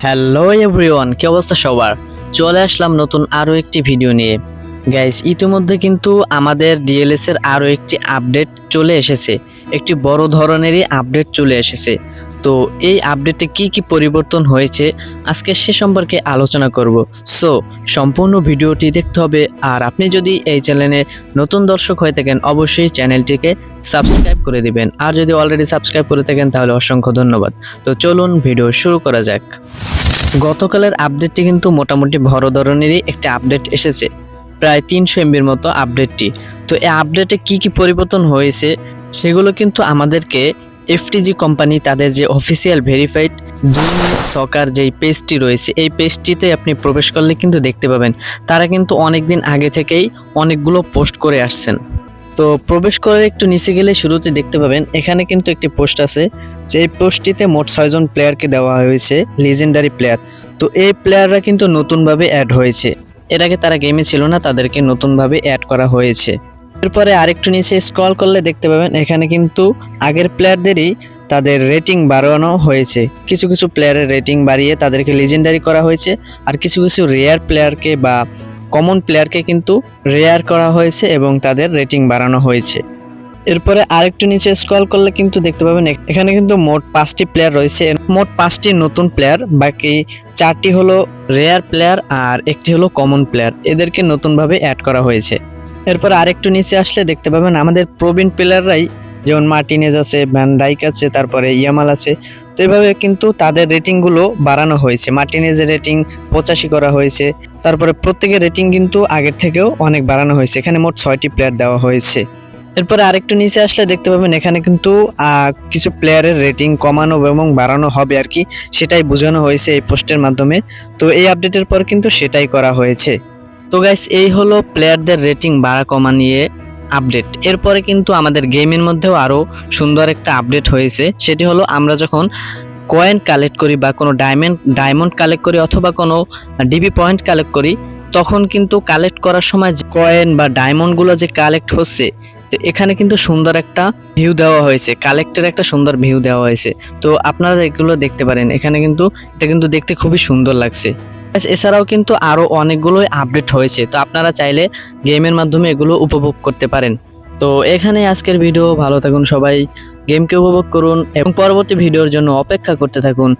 Hello everyone, কি অবস্থা সবার? চলে আসলাম নতুন আরও একটি ভিডিও নিয়ে। গাইস, ইতিমধ্যে কিন্তু আমাদের ডিএলএস এর আরও একটি আপডেট চলে এসেছে। একটি বড় ধরনেরই আপডেট চলে এসেছে। তো এই আপডেটে কি কি পরিবর্তন হয়েছে আজকে সে সম্পর্কে আলোচনা করব। সো সম্পূর্ণ ভিডিওটি দেখতে হবে। আর আপনি যদি এই চ্যানেলে নতুন দর্শক হয়ে থাকেন অবশ্যই চ্যানেলটিকে সাবস্ক্রাইব করে দিবেন। আর যদি অলরেডি সাবস্ক্রাইব করে থাকেন তাহলে অসংখ্য ধন্যবাদ। তো চলুন ভিডিও শুরু করা যাক। গতকালের আপডেটটি কিন্তু মোটামুটি বড় ধরনেরই একটা আপডেট এসেছে, প্রায় 300 এমবির মতো আপডেটটি। তো এই আপডেটে কি কি পরিবর্তন হয়েছে সেগুলো কিন্তু আমাদেরকে এফটিজি কোম্পানি তাদের যে অফিসিয়াল ভেরিফাইড সকার যেই পেজটি রয়েছে এই পেজটিতে আপনি প্রবেশ করলে কিন্তু দেখতে পাবেন তারা কিন্তু অনেক দিন আগে থেকেই অনেকগুলো পোস্ট করে আসছেন। তো প্রবেশ করে একটু নিচে গেলে শুরুতে দেখতে পাবেন এখানে কিন্তু একটি পোস্ট আছে, যে এই পোস্টটিতে মোট 6 জন প্লেয়ারকে দেওয়া হয়েছে লিজেন্ডারি প্লেয়ার। তো এই প্লেয়াররা কিন্তু নতুনভাবে অ্যাড হয়েছে, এর আগে তারা গেমে ছিল না, তাদেরকে নতুনভাবে অ্যাড করা হয়েছে। এরপরে আরেকটু নিচে স্ক্রল করলে দেখতে পাবেন এখানে কিন্তু আগের প্লেয়ারদেরই তাদের রেটিং বাড়ানো হয়েছে। কিছু কিছু প্লেয়ারের রেটিং বাড়িয়ে তাদেরকে লিজেন্ডারি করা হয়েছে, আর কিছু কিছু রেয়ার প্লেয়ারকে বা কমন প্লেয়ারকে কিন্তু রেয়ার করা হয়েছে এবং তাদের রেটিং বাড়ানো হয়েছে। এরপরে আরেকটু নিচে স্ক্রল করলে কিন্তু দেখতে পাবেন এখানে কিন্তু মোট 5টি প্লেয়ার রয়েছে, মোট 5টি নতুন প্লেয়ার, বাকি 4টি হলো রেয়ার প্লেয়ার আর একটি হলো কমন প্লেয়ার, এদেরকে নতুনভাবে অ্যাড করা হয়েছে। এরপর আরেকটু নিচে আসলে দেখতে পাবেন আমাদের প্রবীণ প্লেয়াররাই, যেমন মার্টিনেজ আছে, ভ্যান ডাইক আছে, তারপরে ইয়ামাল আছে। তো এভাবে কিন্তু তাদের রেটিংগুলো বাড়ানো হয়েছে। মার্টিনেজের রেটিং 85 করা হয়েছে, তারপরে প্রত্যেকের রেটিং কিন্তু আগের থেকেও অনেক বাড়ানো হয়েছে। এখানে মোট 6টি প্লেয়ার দেওয়া হয়েছে। এরপরে আরেকটু নিচে আসলে দেখতে পাবেন এখানে কিন্তু কিছু প্লেয়ারের রেটিং কমানো এবং বাড়ানো হবে আর কি, সেটাই বোঝানো হয়েছে এই পোস্টের মাধ্যমে। তো এই আপডেটের পর কিন্তু সেটাই করা হয়েছে। তো গাইস, এই হলো প্লেয়ারদের রেটিং বাড়া কমা নিয়ে আপডেট। এরপরে কিন্তু আমাদের গেমের মধ্যেও আরও সুন্দর একটা আপডেট হয়েছে, সেটি হলো আমরা যখন কয়েন কালেক্ট করি বা কোনো ডায়মন্ড কালেক্ট করি অথবা কোনো ডিবি পয়েন্ট কালেক্ট করি, তখন কিন্তু কালেক্ট করার সময় যে কয়েন বা ডায়মন্ডগুলো যে কালেক্ট হচ্ছে, তো এখানে কিন্তু সুন্দর একটা ভিউ দেওয়া হয়েছে, কালেক্টের একটা সুন্দর ভিউ দেওয়া হয়েছে। তো আপনারা এগুলো দেখতে পারেন, এখানে কিন্তু এটা কিন্তু দেখতে খুবই সুন্দর লাগছে। এছাড়াও কিন্তু আরও অনেকগুলোই আপডেট হয়েছে, তো আপনারা চাইলে গেমের মাধ্যমে এগুলো উপভোগ করতে পারেন। তো এখানে আজকের ভিডিও, ভালো থাকুন সবাই, গেমকে উপভোগ করুন এবং পরবর্তী ভিডিওর জন্য অপেক্ষা করতে থাকুন।